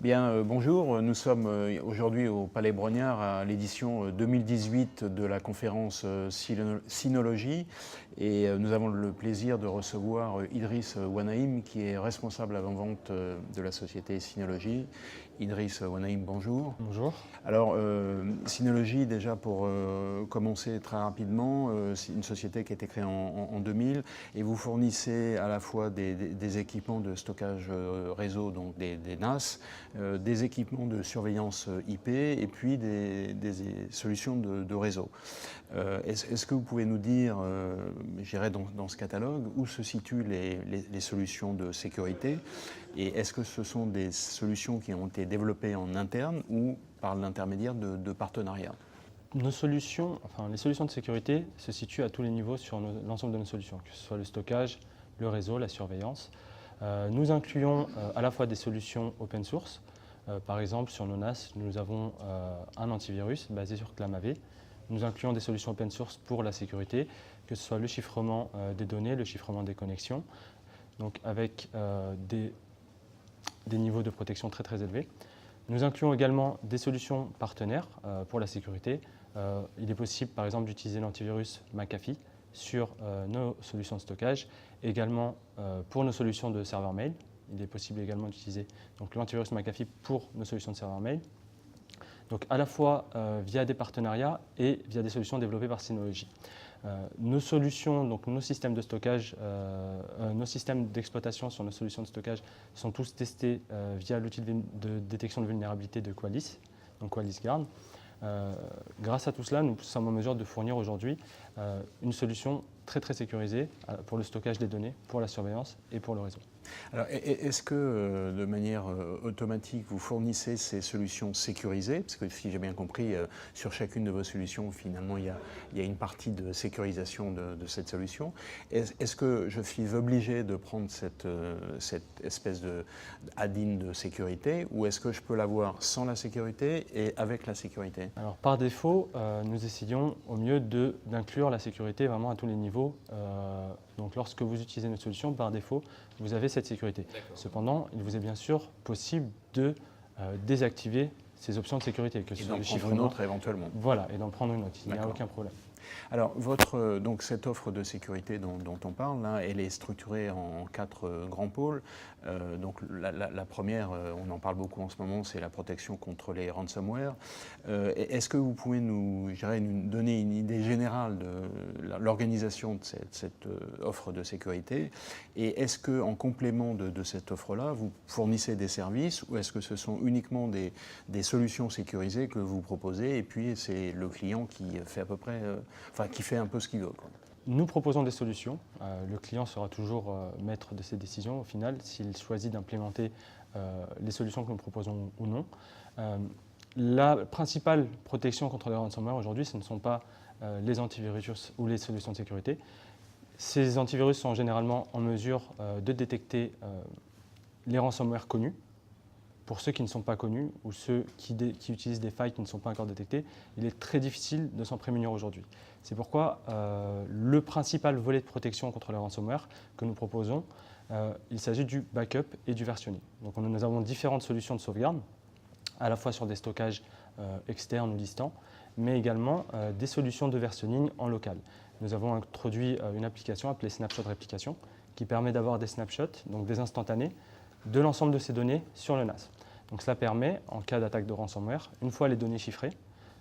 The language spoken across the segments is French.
Bien, bonjour, nous sommes aujourd'hui au Palais Brongniart à l'édition 2018 de la conférence Synologie et nous avons le plaisir de recevoir Idriss Ouanaïm qui est responsable avant-vente de la société Synologie. Idriss Ouanaïm, bonjour. Bonjour. Alors, Synologie, déjà pour commencer très rapidement, c'est une société qui a été créée en 2000 et vous fournissez à la fois des équipements de stockage réseau, donc des NAS, des équipements de surveillance IP et puis des solutions de réseau. Est-ce que vous pouvez nous dire, j'irai dans ce catalogue, où se situent les solutions de sécurité et est-ce que ce sont des solutions qui ont été développées en interne ou par l'intermédiaire de partenariats? Nos solutions, les solutions de sécurité se situent à tous les niveaux sur l'ensemble de nos solutions, que ce soit le stockage, le réseau, la surveillance. Nous incluons à la fois des solutions open source. Par exemple, sur nos NAS, nous avons un antivirus basé sur ClamAV. Nous incluons des solutions open source pour la sécurité, que ce soit le chiffrement des données, le chiffrement des connexions, donc avec des niveaux de protection très très élevés. Nous incluons également des solutions partenaires pour la sécurité. Il est possible par exemple d'utiliser l'antivirus McAfee sur nos solutions de stockage, également pour nos solutions de serveur mail. Il est possible également d'utiliser l'antivirus McAfee pour nos solutions de serveur mail. Donc à la fois via des partenariats et via des solutions développées par Synology. Nos solutions, donc nos systèmes de stockage, nos systèmes d'exploitation sur nos solutions de stockage sont tous testés via l'outil de détection de vulnérabilité de Qualys, donc Qualys Guard. Grâce à tout cela, nous sommes en mesure de fournir aujourd'hui une solution très très sécurisée pour le stockage des données, pour la surveillance et pour le réseau. Alors, est-ce que de manière automatique, vous fournissez ces solutions sécurisées? Parce que si j'ai bien compris, sur chacune de vos solutions, finalement, il y a une partie de sécurisation de cette solution. Est-ce que je suis obligé de prendre cette espèce de add-in de sécurité ou est-ce que je peux l'avoir sans la sécurité et avec la sécurité? Alors, par défaut, nous essayons au mieux d'inclure la sécurité vraiment à tous les niveaux. Donc, lorsque vous utilisez notre solution, par défaut, vous avez cette sécurité. Cependant, il vous est bien sûr possible de désactiver ces options de sécurité, que ce soit le chiffrement. Et d'en prendre une autre éventuellement. Voilà, et d'en prendre une autre, il n'y a aucun problème. Alors, donc cette offre de sécurité dont on parle, là, elle est structurée en 4 grands pôles. Donc la première, on en parle beaucoup en ce moment, c'est la protection contre les ransomware. Est-ce que vous pouvez nous donner une idée générale de l'organisation de cette offre de sécurité? Et est-ce qu'en complément de cette offre-là, vous fournissez des services ou est-ce que ce sont uniquement des solutions sécurisées que vous proposez et puis c'est le client qui fait à peu près, qui fait un peu ce qu'il veut, quoi? Nous proposons des solutions. Le client sera toujours maître de ses décisions au final, s'il choisit d'implémenter les solutions que nous proposons ou non. La principale protection contre les ransomware aujourd'hui, ce ne sont pas les antivirus ou les solutions de sécurité. Ces antivirus sont généralement en mesure de détecter les ransomware connus. Pour ceux qui ne sont pas connus ou ceux qui utilisent des failles qui ne sont pas encore détectées, il est très difficile de s'en prémunir aujourd'hui. C'est pourquoi le principal volet de protection contre le ransomware que nous proposons, il s'agit du backup et du versionning. Donc nous avons différentes solutions de sauvegarde, à la fois sur des stockages externes ou distants, mais également des solutions de versionning en local. Nous avons introduit une application appelée Snapshot Replication qui permet d'avoir des snapshots, donc des instantanés, de l'ensemble de ces données sur le NAS. Donc cela permet, en cas d'attaque de ransomware, une fois les données chiffrées,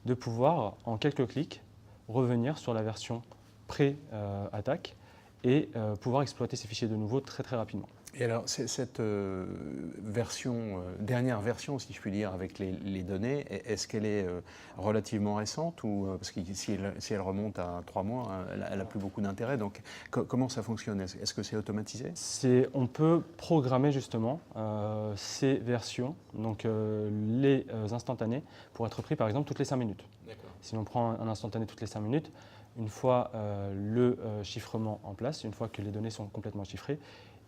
de pouvoir, en quelques clics, revenir sur la version pré-attaque et pouvoir exploiter ces fichiers de nouveau très très rapidement. Et alors, cette dernière version, si je puis dire, avec les données, est-ce qu'elle est relativement récente ou parce que si elle remonte à 3 mois, elle n'a plus beaucoup d'intérêt. Donc, comment ça fonctionne? Est-ce que c'est automatisé? On peut programmer justement ces versions, donc les instantanés, pour être pris par exemple toutes les 5 minutes. Si l'on prend un instantané toutes les 5 minutes, une fois le chiffrement en place, une fois que les données sont complètement chiffrées,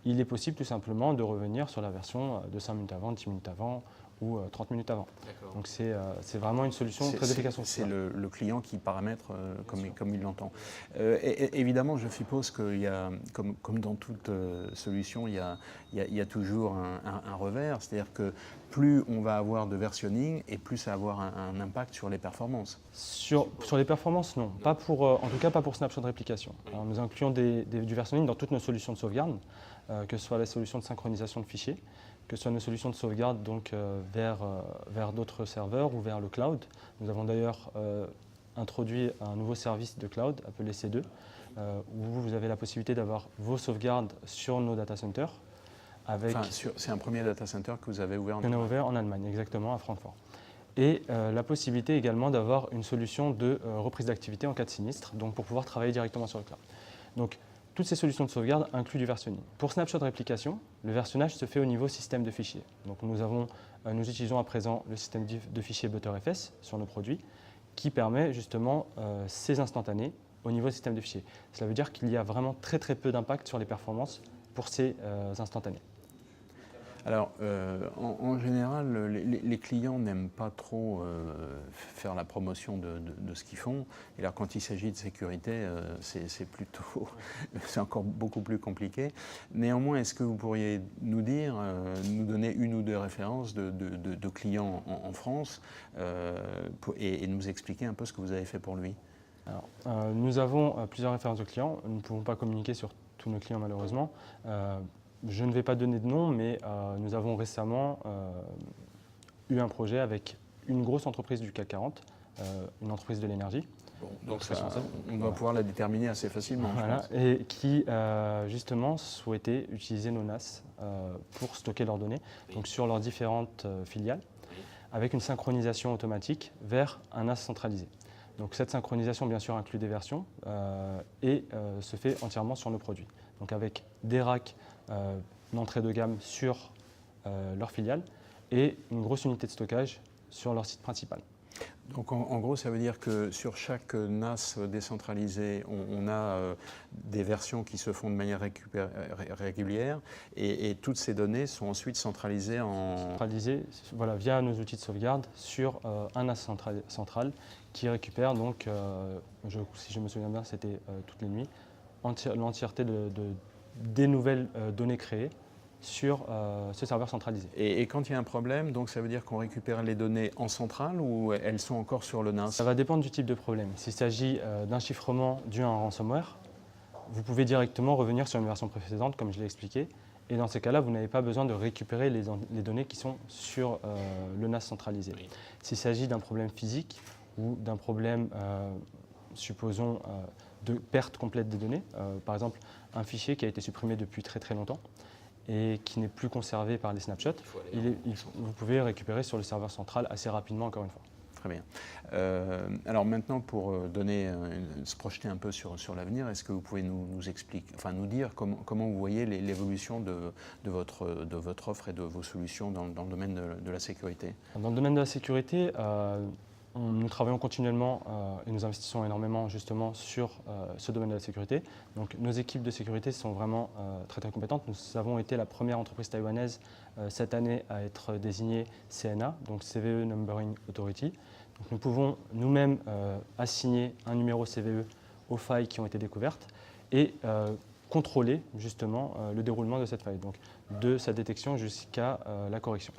il est possible tout simplement de revenir sur la version de 5 minutes avant, 10 minutes avant ou 30 minutes avant. Donc c'est vraiment une solution très efficace. C'est le client qui paramètre comme il l'entend. Évidemment, je suppose qu'il y a, comme dans toute solution, il y a toujours un revers, c'est-à-dire que plus on va avoir de versionning et plus ça va avoir un impact sur les performances. Sur les performances, non. Pas pour, en tout cas, pas pour Snapshot Réplication. Alors, nous incluons du versionning dans toutes nos solutions de sauvegarde, que ce soit la solution de synchronisation de fichiers, que ce soit nos solutions de sauvegarde donc, vers d'autres serveurs ou vers le cloud. Nous avons d'ailleurs introduit un nouveau service de cloud appelé C2, où vous avez la possibilité d'avoir vos sauvegardes sur nos data centers. C'est un premier data center que vous avez ouvert en Allemagne, exactement, à Francfort. Et la possibilité également d'avoir une solution de reprise d'activité en cas de sinistre, donc pour pouvoir travailler directement sur le cloud. Donc, toutes ces solutions de sauvegarde incluent du versionning. Pour Snapshot Réplication, le versionnage se fait au niveau système de fichiers. Donc nous utilisons à présent le système de fichiers ButterFS sur nos produits, qui permet justement ces instantanés au niveau système de fichiers. Cela veut dire qu'il y a vraiment très peu d'impact sur les performances pour ces instantanés. Alors, en général, les clients n'aiment pas trop faire la promotion de ce qu'ils font. Et alors, quand il s'agit de sécurité, c'est encore beaucoup plus compliqué. Néanmoins, est-ce que vous pourriez nous dire, nous donner une ou deux références de clients en France et nous expliquer un peu ce que vous avez fait pour lui? Alors, nous avons plusieurs références de clients. Nous ne pouvons pas communiquer sur tous nos clients, malheureusement. Je ne vais pas donner de nom, mais nous avons récemment eu un projet avec une grosse entreprise du CAC 40, une entreprise de l'énergie. Bon, donc on va pouvoir la déterminer assez facilement. Voilà, et qui justement souhaitait utiliser nos NAS pour stocker leurs données, donc sur leurs différentes filiales, avec une synchronisation automatique vers un NAS centralisé. Donc cette synchronisation, bien sûr, inclut des versions et se fait entièrement sur nos produits. Donc avec des racks d'entrée de gamme sur leur filiale et une grosse unité de stockage sur leur site principal. Donc en gros, ça veut dire que sur chaque NAS décentralisé, on a des versions qui se font de manière régulière et toutes ces données sont ensuite centralisées voilà, via nos outils de sauvegarde sur un NAS central qui récupère donc, si je me souviens bien, c'était toutes les nuits, l'entièreté des nouvelles données créées sur ce serveur centralisé. Et quand il y a un problème, donc ça veut dire qu'on récupère les données en centrale ou elles sont encore sur le NAS? Ça va dépendre du type de problème. S'il s'agit d'un chiffrement dû à un ransomware, vous pouvez directement revenir sur une version précédente, comme je l'ai expliqué. Et dans ces cas-là, vous n'avez pas besoin de récupérer les données qui sont sur le NAS centralisé. Oui. S'il s'agit d'un problème physique ou d'un problème, supposons, de perte complète des données, par exemple un fichier qui a été supprimé depuis très longtemps, et qui n'est plus conservé par les snapshots, vous pouvez récupérer sur le serveur central assez rapidement, encore une fois. Très bien. Alors maintenant, pour se projeter un peu sur l'avenir, est-ce que vous pouvez nous expliquer, enfin nous dire comment vous voyez l'évolution de votre offre et de vos solutions dans le domaine de la sécurité? Dans le domaine de la sécurité, nous travaillons continuellement et nous investissons énormément justement sur ce domaine de la sécurité. Donc, nos équipes de sécurité sont vraiment très compétentes. Nous avons été la première entreprise taïwanaise cette année à être désignée CNA, donc CVE Numbering Authority. Donc, nous pouvons nous-mêmes assigner un numéro CVE aux failles qui ont été découvertes et contrôler justement le déroulement de cette faille, donc de sa détection jusqu'à la correction.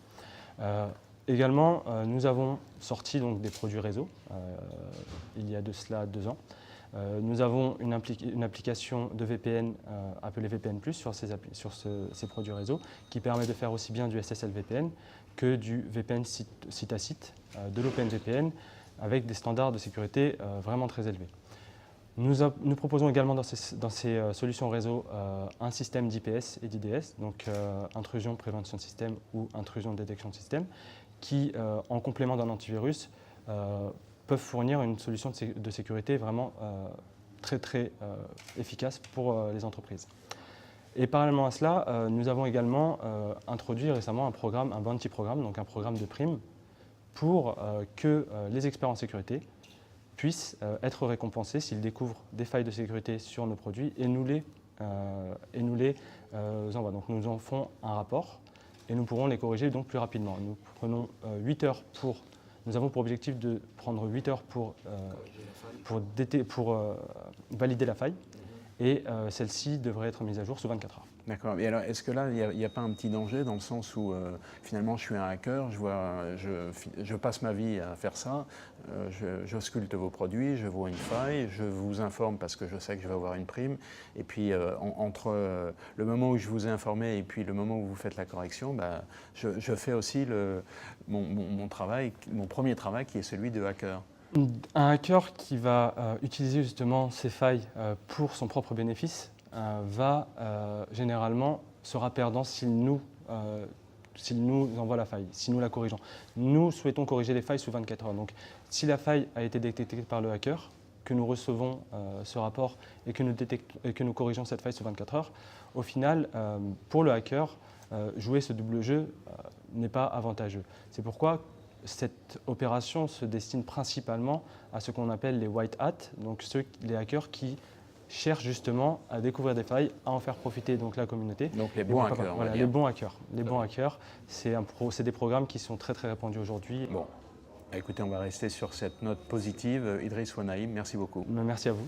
Également, nous avons sorti donc, des produits réseau il y a de cela 2 ans. Nous avons une application de VPN appelée VPN+, sur ces produits réseau qui permet de faire aussi bien du SSL VPN que du VPN site à site, de l'OpenVPN avec des standards de sécurité vraiment très élevés. Nous proposons également dans ces solutions réseau un système d'IPS et d'IDS, donc intrusion prevention system ou intrusion detection system, qui, en complément d'un antivirus, peuvent fournir une solution de sécurité vraiment très efficace pour les entreprises. Et parallèlement à cela, nous avons également introduit récemment un bounty programme, donc un programme de primes, pour que les experts en sécurité puissent être récompensés s'ils découvrent des failles de sécurité sur nos produits et nous les envoient. Donc nous en faisons un rapport et nous pourrons les corriger donc plus rapidement. Nous prenons 8 heures pour... Nous avons pour objectif de prendre 8 heures pour valider la faille et celle-ci devrait être mise à jour sous 24 heures. D'accord. Et alors, est-ce que là, il n'y a pas un petit danger dans le sens où finalement je suis un hacker, je passe ma vie à faire ça, je sculpte vos produits, je vois une faille, je vous informe parce que je sais que je vais avoir une prime, et puis entre le moment où je vous ai informé et puis le moment où vous faites la correction, je fais aussi mon travail, mon premier travail qui est celui de hacker. Un hacker qui va utiliser justement ces failles pour son propre bénéfice va généralement sera perdant s'il nous envoie la faille, si nous la corrigeons. Nous souhaitons corriger les failles sous 24 heures. Donc si la faille a été détectée par le hacker, que nous recevons ce rapport et que nous corrigeons cette faille sous 24 heures, au final, pour le hacker, jouer ce double jeu n'est pas avantageux. C'est pourquoi cette opération se destine principalement à ce qu'on appelle les white hats, donc les hackers qui cherchent justement à découvrir des failles, à en faire profiter donc la communauté. Donc les bons hackers. Voilà, les bons hackers. Les bons hackers, c'est des programmes qui sont très répandus aujourd'hui. Bon, écoutez, on va rester sur cette note positive. Idriss Ouanaïm, merci beaucoup. Merci à vous.